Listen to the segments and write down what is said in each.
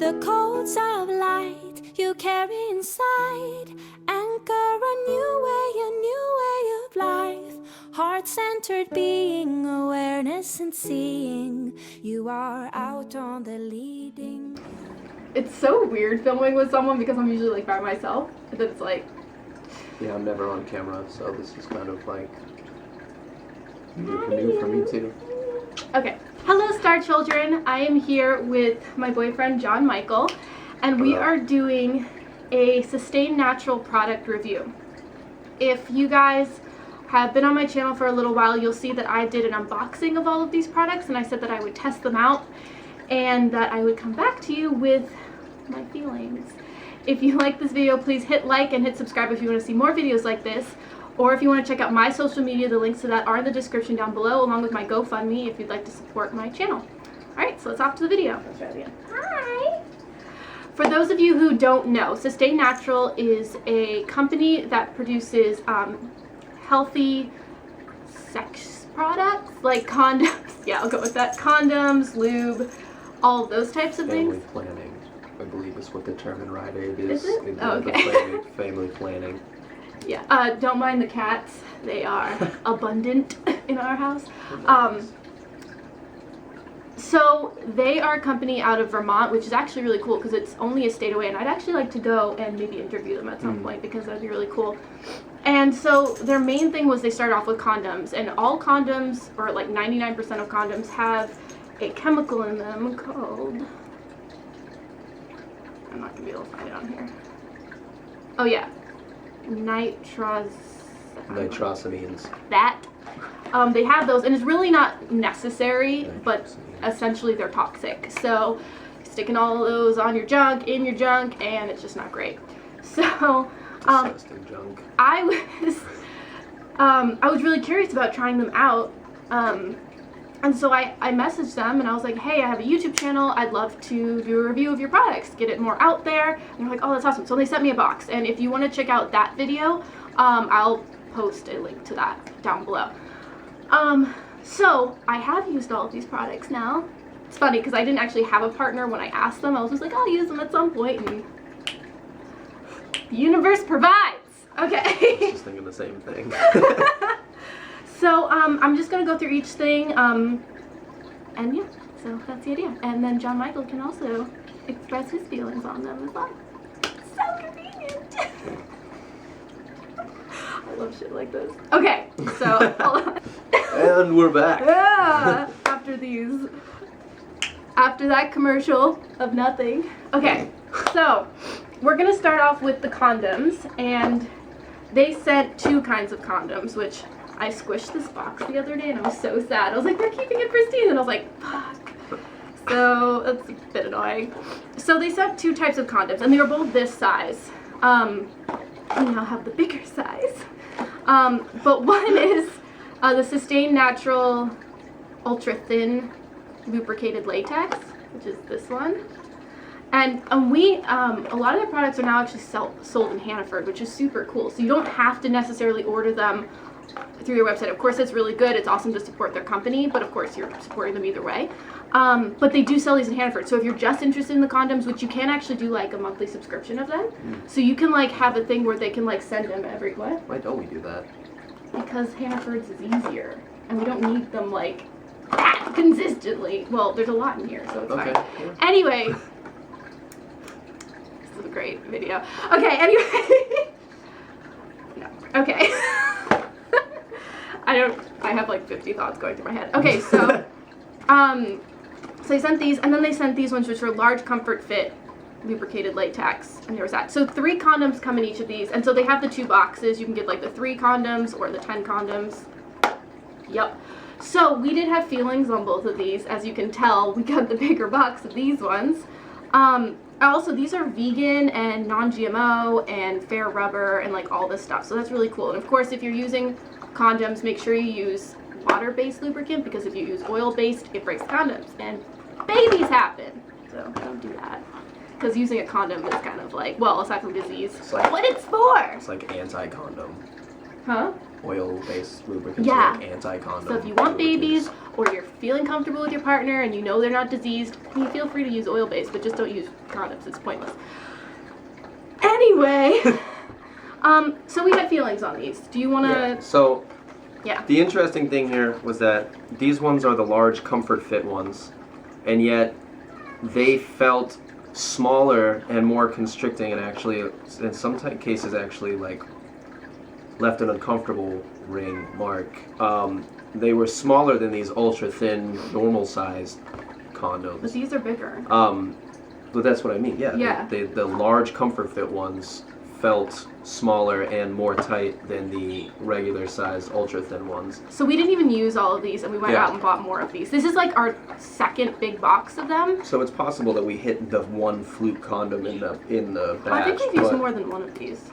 The codes of light you carry inside anchor a new way of life. Heart-centered being, awareness and seeing. You are out on the leading. It's so weird filming with someone because I'm usually like by myself. And then it's like, yeah, I'm never on camera, so this is kind of like new for me too. Okay. Hello, Star Children. I am here with my boyfriend, John Michael, and we are doing a Sustain Natural product review. If you guys have been on my channel for a little while, you'll see that I did an unboxing of all of these products, and I said that I would test them out and that I would come back to you with my feelings. If you like this video, please hit like and hit subscribe if you want to see more videos like this. Or if you want to check out my social media, the links to that are in the description down below, along with my GoFundMe if you'd like to support my channel. Alright, so let's off to the video. Let's try it again. Hi! For those of you who don't know, Sustain Natural is a company that produces healthy sex products, like condoms. Yeah, I'll go with that. Condoms, lube, all of those types of things. Family planning, I believe is what the term in Rite Aid is. Is it? Oh, okay. The family planning. Yeah, don't mind the cats. They are abundant in our house. So they are a company out of Vermont, which is actually really cool because it's only a state away, and I'd actually like to go and maybe interview them at some point because that'd be really cool. And so their main thing was they started off with condoms, and all condoms, or like 99% of condoms, have a chemical in them called, I'm not going to be able to find it on here. Oh yeah. Nitrosamines. That. They have those, and it's really not necessary, but essentially they're toxic. So sticking all of those on your junk, in your junk, and it's just not great. So Disgusting junk. I was really curious about trying them out. And so I messaged them and I was like, hey, I have a YouTube channel. I'd love to do a review of your products, get it more out there. And they're like, oh, that's awesome. So they sent me a box. And if you want to check out that video, I'll post a link to that down below. So I have used all of these products now. It's funny because I didn't actually have a partner when I asked them. I was just like, I'll use them at some point. And the universe provides. Okay. I was just thinking the same thing. So I'm just going to go through each thing, and yeah, so that's the idea. And then John Michael can also express his feelings on them as well. So convenient. I love shit like this. Okay, so hold on. And we're back. Yeah, after that commercial of nothing. Okay, so we're going to start off with the condoms, and they sent two kinds of condoms, which I squished this box the other day and I was so sad. I was like, they're keeping it pristine, and I was like, fuck. So that's a bit annoying. So they sent two types of condoms, and they were both this size. We now have the bigger size. But one is the Sustain Natural Ultra Thin Lubricated Latex, which is this one. And a lot of their products are now actually sold in Hannaford, which is super cool. So you don't have to necessarily order them through their website. Of course, it's really good. It's awesome to support their company, but of course you're supporting them either way. But they do sell these in Hannaford. So if you're just interested in the condoms, which you can actually do like a monthly subscription of them. So you can like have a thing where they can like send them every, what? Why don't we do that? Because Hannaford's is easier. And we don't need them like that consistently. Well, there's a lot in here, so it's fine. Yeah. Anyway. This is a great video. Okay, anyway. No. Okay. I have like 50 thoughts going through my head. Okay, so, so they sent these, and then they sent these ones, which were large comfort fit lubricated latex, and there was that. So 3 condoms come in each of these, and so they have the 2 boxes. You can get like the 3 condoms or the 10 condoms. Yep. So we did have feelings on both of these. As you can tell, we got the bigger box of these ones. Also, these are vegan and non-GMO and fair rubber and like all this stuff. So that's really cool. And of course, if you're using condoms, make sure you use water-based lubricant, because if you use oil-based, it breaks condoms and babies happen. So don't do that. Because using a condom is kind of like, well, aside from disease, it's like, what it's for. It's like anti-condom. Huh? Oil-based lubricants Yeah. are like anti-condom. So if you want babies, lubricants. or you're feeling comfortable with your partner and you know they're not diseased, you feel free to use oil-based, but just don't use condoms. It's pointless. Anyway, so we had feelings on these. Do you want to? Yeah. So Yeah. the interesting thing here was that these ones are the large comfort fit ones, and yet they felt smaller and more constricting, and actually in some cases actually like left an uncomfortable ring mark. They were smaller than these ultra thin normal sized condoms. But these are bigger. But that's what I mean. Yeah. Yeah. The large comfort fit ones felt smaller and more tight than the regular sized ultra thin ones. So we didn't even use all of these, and we went Yeah. out and bought more of these. This is like our second big box of them. So it's possible that we hit the one fluke condom in the batch. I think we've used but, more than one of these.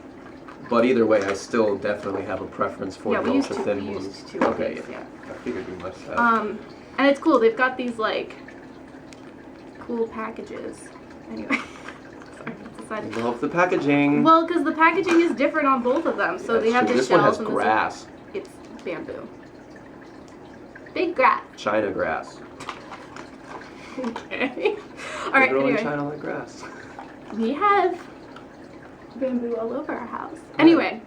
but either way, I still definitely have a preference for Yeah, the we used ultra two. thin We ones. used two of Okay. these. Yeah. I figured we must have. And it's cool. They've got these like cool packages. Anyway, sorry, I decided. Love the packaging. Well, because the packaging is different on both of them. So Yeah, they have true. the This one shells has and grass. it's bamboo. Big grass. China grass. Okay. All They right. grow in Anyway, China like grass. we have bamboo all over our house. Anyway,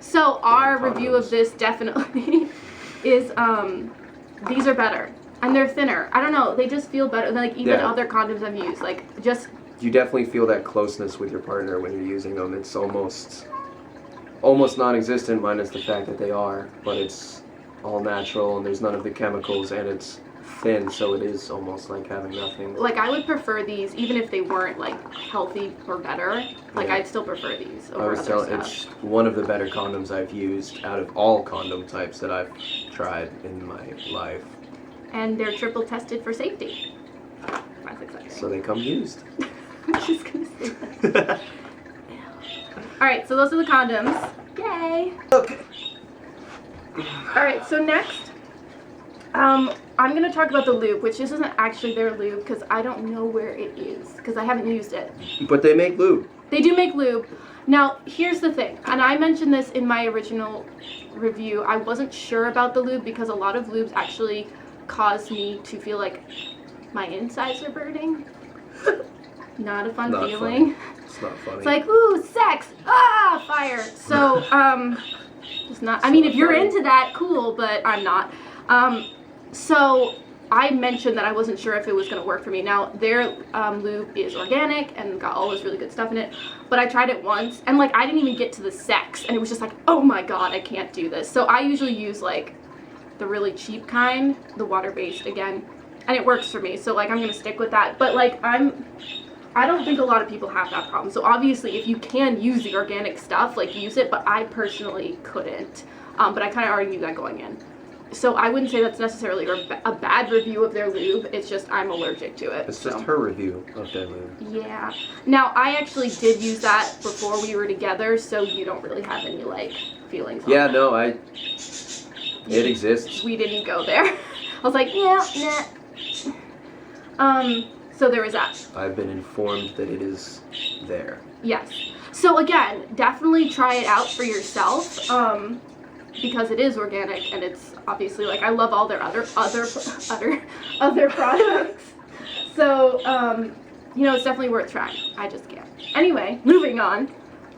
so our Condoms. review of this definitely is these are better and they're thinner. I don't know. They just feel better. Like even Yeah. other condoms I've used, like just. You definitely feel that closeness with your partner when you're using them. It's almost non-existent, minus the fact that they are, but it's all natural and there's none of the chemicals and it's thin, so it is almost like having nothing. Like I would prefer these even if they weren't like healthy or better. Like Yeah. I'd still prefer these I over was other telling, stuff. it's one of the better condoms I've used out of all condom types that I've tried in my life. And they're triple tested for safety. That's exciting. So they come used. I'm just gonna say that. All right, so those are the condoms. Yay! Okay. All right, so next, I'm gonna talk about the lube, which this isn't actually their lube because I don't know where it is because I haven't used it. But they make lube. They do make lube. Now, here's the thing, and I mentioned this in my original review. I wasn't sure about the lube because a lot of lubes actually cause me to feel like my insides are burning. Not a fun Not feeling. funny. It's not funny. It's like, ooh, sex, ah, fire. So, it's not, I mean, if you're into that, cool, but I'm not. So I mentioned that I wasn't sure if it was going to work for me. Now, their lube is organic and got all this really good stuff in it, but I tried it once, and like, I didn't even get to the sex, and it was just like, oh my god, I can't do this. So I usually use like the really cheap kind, the water-based again, and it works for me. So like, I'm going to stick with that. But like, I don't think a lot of people have that problem. So obviously, if you can use the organic stuff, like use it, but I personally couldn't. But I kind of already knew that going in. So I wouldn't say that's necessarily a bad review of their lube. It's just I'm allergic to it. It's just her review of their lube. Yeah. Now, I actually did use that before we were together, so you don't really have any, like, feelings on Yeah, that. no, it exists. We didn't go there. I was like, yeah, nah. So there was that. I've been informed that it is there. Yes. So again, definitely try it out for yourself, because it is organic and it's obviously like I love all their other products. So you know, it's definitely worth trying. I just can't. Anyway, moving on.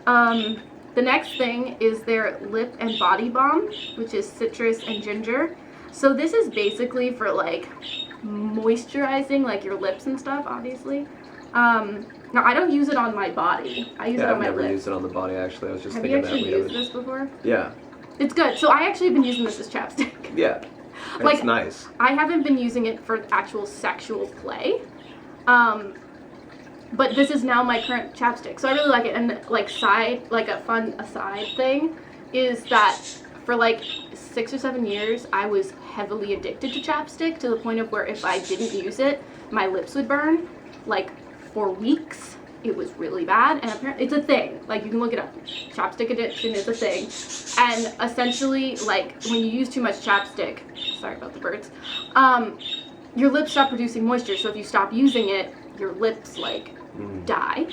The next thing is their lip and body balm, which is citrus and ginger. So this is basically for like moisturizing like your lips and stuff, obviously. Now I don't use it on my body. I use it on I've my never lips. used it on the body actually. I was just Have you thinking that actually we used this before? Yeah. It's good. So I actually have been using this as chapstick. Yeah. It's Like, nice. I haven't been using it for actual sexual play. But this is now my current chapstick. So I really like it. And like a fun aside thing is that for like 6 or 7 years, I was heavily addicted to chapstick to the point of where if I didn't use it, my lips would burn like for weeks. It was really bad, and apparently it's a thing. Like, you can look it up. Chapstick addiction is a thing. And essentially, like, when you use too much chapstick, sorry about the birds, your lips stop producing moisture. So if you stop using it, your lips, like, die.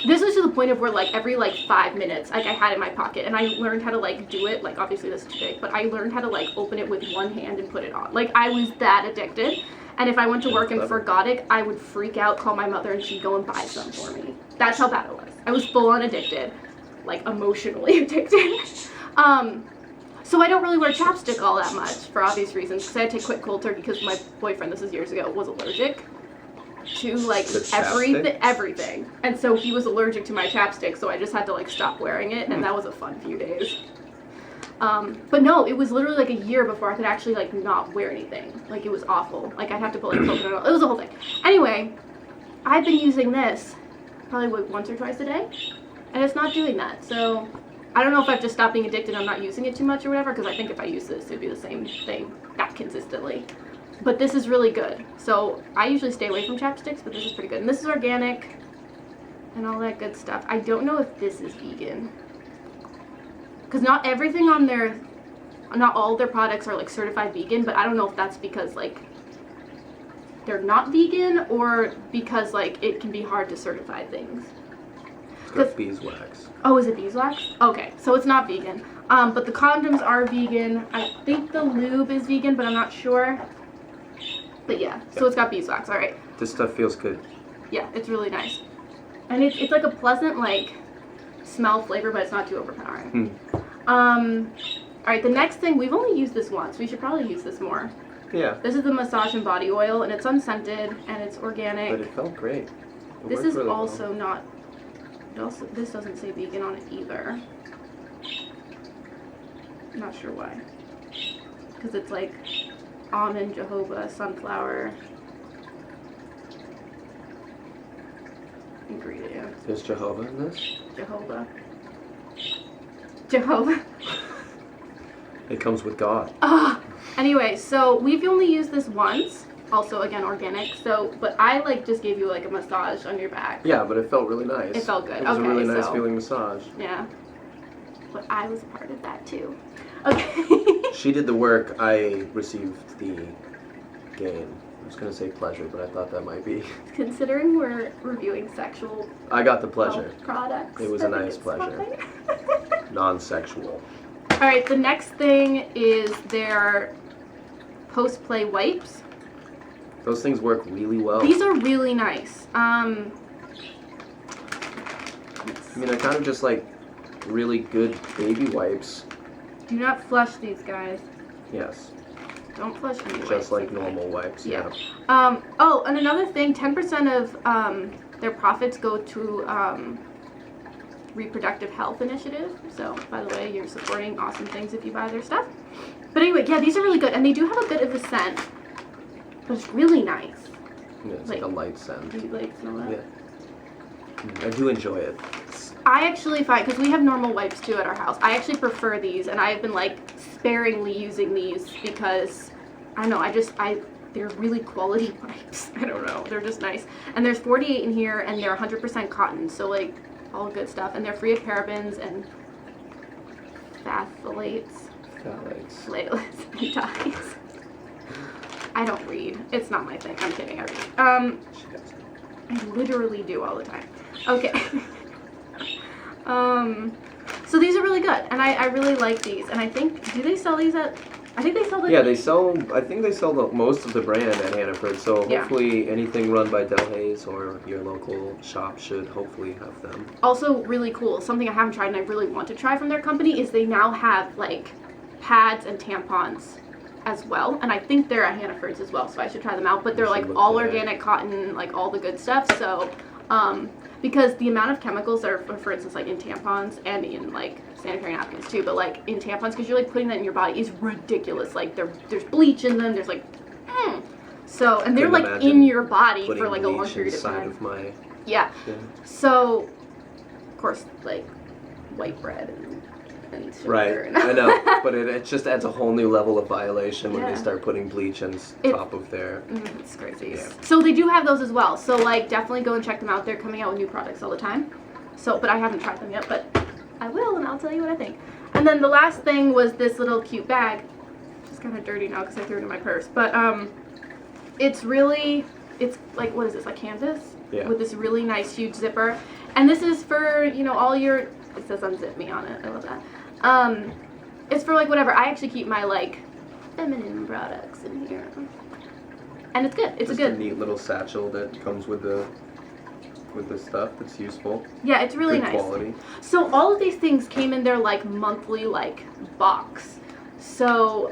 This was to the point of where like every like 5 minutes, like I had it in my pocket, and I learned how to like do it. Like obviously this is too big, but I learned how to like open it with one hand and put it on. Like I was that addicted. And if I went to work and forgot it, I would freak out, call my mother, and she'd go and buy some for me. That's how bad it was. I was full on addicted, like emotionally addicted. So I don't really wear chapstick all that much for obvious reasons, because I had to quit cold turkey because my boyfriend, this was years ago, was allergic to like everything. And so he was allergic to my chapstick, so I just had to like stop wearing it, and that was a fun few days. But no, it was literally like a year before I could actually like not wear anything. Like it was awful. Like I'd have to put like coconut oil. It was a whole thing. Anyway, I've been using this probably once or twice a day, and it's not doing that. So I don't know if I've just stopped being addicted and I'm not using it too much or whatever, because I think if I use this, it'd be the same thing that consistently. But this is really good. So I usually stay away from chapsticks, but this is pretty good. And this is organic and all that good stuff. I don't know if this is vegan, because not everything on their, not all their products are like certified vegan, but I don't know if that's because like they're not vegan or because like it can be hard to certify things. It's got beeswax. Oh, is it beeswax? Okay, so it's not vegan. But the condoms are vegan. I think the lube is vegan, but I'm not sure. But yeah, so it's got beeswax, all right. This stuff feels good. Yeah, it's really nice. And it's like a pleasant like smell flavor, but it's not too overpowering. All right, the next thing, we've only used this once. We should probably use this more. Yeah. This is the massage and body oil, and it's unscented and it's organic. But it felt great. This is really also not. This doesn't say vegan on it either. I'm not sure why. Because it's like almond, jojoba, sunflower ingredients. There's jojoba in this? Jehovah. It comes with God. Anyway, so we've only used this once. Also, again, organic. So, but I like just gave you like a massage on your back. Yeah, but it felt really nice. It felt good. It was a really nice feeling massage. Yeah. But I was a part of that too. Okay. She did the work. I received the gain. I was going to say pleasure, but I thought that might be. Considering we're reviewing sexual I got the pleasure. Products. It was a nice pleasure. Non-sexual. All right, the next thing is their Postplay wipes. Those things work really well. These are really nice. I mean, they're kind of just like really good baby wipes. Do not flush these, guys. Yes. Don't flush any wipes. Just like normal wipes, yeah. Oh, and another thing, 10% of their profits go to reproductive health initiative. So, by the way, you're supporting awesome things if you buy their stuff. But anyway, yeah, these are really good, and they do have a bit of a scent, but it's really nice. Yeah, it's like a light scent. Do you like smell that? Yeah. I do enjoy it. I actually find, because we have normal wipes too at our house, I actually prefer these, and I've been like sparingly using these because, I don't know, they're really quality wipes. I don't know, they're just nice. And there's 48 in here, and they're 100% cotton, so like, all good stuff. And they're free of parabens and phthalates. Phthalates and dyes. I don't read. It's not my thing. I'm kidding, I read. I literally do all the time. Okay. So these are really good, and I really like these, and I think, do they sell these at, I think they sell them. Yeah, I think they sell most of the brand at Hannaford, so Yeah. hopefully anything run by Del Hayes or your local shop should hopefully have them. Also really cool, something I haven't tried and I really want to try from their company is they now have like pads and tampons as well, and I think they're at Hannaford's as well, so I should try them out, but they're like all organic cotton, like all the good stuff, so because the amount of chemicals that are, for instance, like in tampons and in like sanitary napkins too, but like in tampons, because you're like putting that in your body, is ridiculous. Like there's bleach in them, there's like so, and they're like in your body for like a long period of time. Yeah. So of course, like white bread and sugar. Right, I know, but it just adds a whole new level of violation when they start putting bleach on top of their... It's crazy. Yeah. So they do have those as well, so like definitely go and check them out. They're coming out with new products all the time. So, but I haven't tried them yet, but I will, and I'll tell you what I think. And then the last thing was this little cute bag. It's kind of dirty now because I threw it in my purse, but it's really it's like, what is this, like canvas? Yeah. With this really nice huge zipper. And this is for, you know, all your, it says unzip me on it, I love that. It's for like whatever, I actually keep my like feminine products in here. And it's good, it's Just a good. a neat little satchel that comes with the stuff that's useful. Yeah, it's really Good nice. quality. So all of these things came in their like monthly like box. So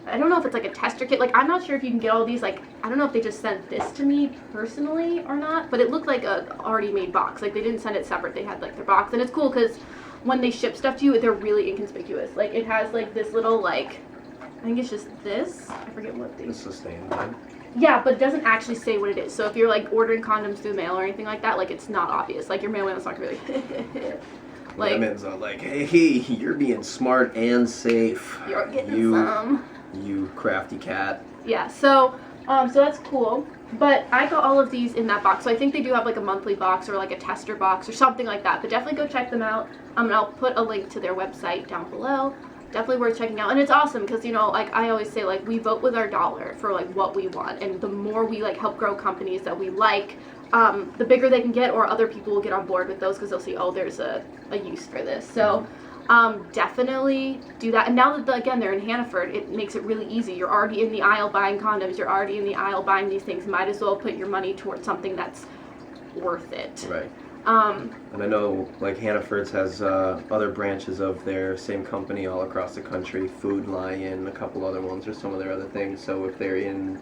I don't know if it's like a tester kit. Like I'm not sure if you can get all these. Like I don't know if they just sent this to me personally or not. But it looked like a already made box. Like they didn't send it separate. They had like their box, and it's cool because when they ship stuff to you, they're really inconspicuous. Like it has like this little like, I think it's just this. I forget what The these. sustain line. Yeah, but it doesn't actually say what it is. So if you're like ordering condoms through mail or anything like that, like it's not obvious. Like your mailman's not gonna be like, like Mailman's not like, hey, you're being smart and safe. you're getting some. You crafty cat. Yeah, so that's cool. But I got all of these in that box. So I think they do have like a monthly box or like a tester box or something like that. But definitely go check them out. And I'll put a link to their website down below. Definitely worth checking out. And it's awesome because, you know, like I always say, like we vote with our dollar for like what we want. And the more we like help grow companies that we like, the bigger they can get, or other people will get on board with those because they'll see, oh, there's a use for this. So definitely do that. And now that, again, they're in Hannaford, it makes it really easy. You're already in the aisle buying condoms. You're already in the aisle buying these things. Might as well put your money towards something that's worth it. Right. And I know like Hannaford's has other branches of their same company all across the country. Food Lion, a couple other ones, or some of their other things. So if they're in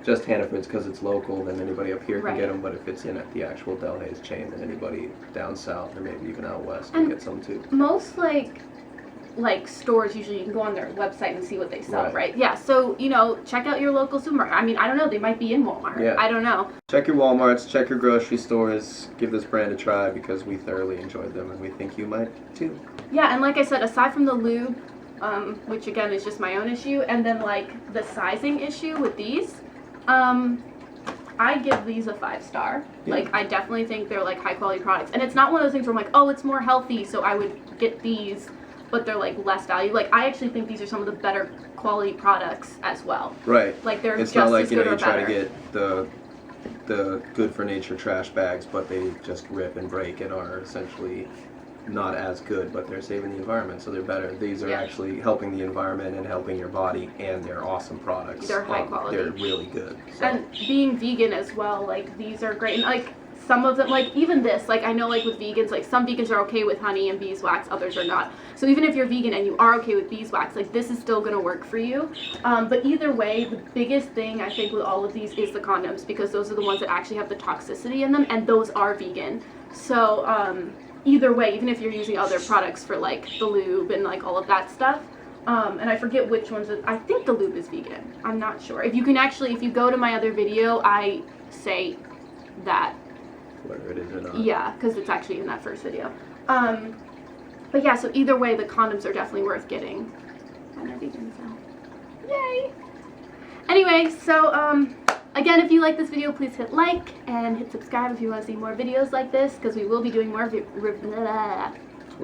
just Hannaford's because it's local, then anybody up here can Right. get them. But if it's in at the actual Delhaize chain, then anybody down south or maybe even out west can get some too. Most like stores, usually you can go on their website and see what they sell, Right. right? Yeah, so, you know, check out your local supermarket. I mean, I don't know, they might be in Walmart. Yeah. I don't know. Check your Walmarts, check your grocery stores, give this brand a try because we thoroughly enjoyed them and we think you might too. Yeah, and like I said, aside from the lube, which again is just my own issue, and then like the sizing issue with these, I give these a 5-star. Yeah. Like I definitely think they're like high quality products. And it's not one of those things where I'm like, oh, it's more healthy, so I would get these, but they're like less value. Like I actually think these are some of the better quality products as well. Right. Like they're It's just not like, as you know, good you or try better. to get the good for nature trash bags, but they just rip and break and are essentially not as good, but they're saving the environment, so they're better. These are Yeah. actually helping the environment and helping your body, and they're awesome products. They're high quality. They're really good. So. And being vegan as well, like these are great. And like some of them, like even this, like I know like with vegans, like some vegans are okay with honey and beeswax, others are not. So even if you're vegan and you are okay with beeswax, like this is still gonna work for you. But either way, the biggest thing I think with all of these is the condoms, because those are the ones that actually have the toxicity in them, and those are vegan. So either way, even if you're using other products for like the lube and like all of that stuff, and I forget which ones, I think the lube is vegan. I'm not sure. If you can actually, if you go to my other video, I say that. Whether it is or not. Yeah, because it's actually in that first video. But yeah, so either way, the condoms are definitely worth getting. And they're vegan, so yay! Anyway, so again, if you like this video, please hit like and hit subscribe if you want to see more videos like this, because we will be doing more We're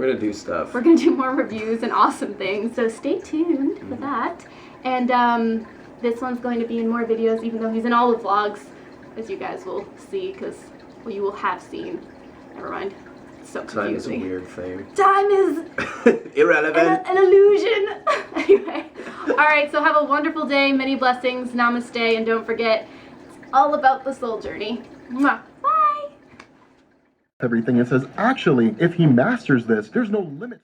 gonna do stuff. We're gonna do more reviews and awesome things, so stay tuned for that. And this one's going to be in more videos, even though he's in all the vlogs, as you guys will see, because well, you will have seen. Never mind. It's so confusing. Time is a weird thing. Time is irrelevant. an illusion. Anyway, all right. So have a wonderful day. Many blessings. Namaste, and don't forget, it's all about the soul journey. Mwah. Bye. Everything. It says, actually, if he masters this, there's no limit.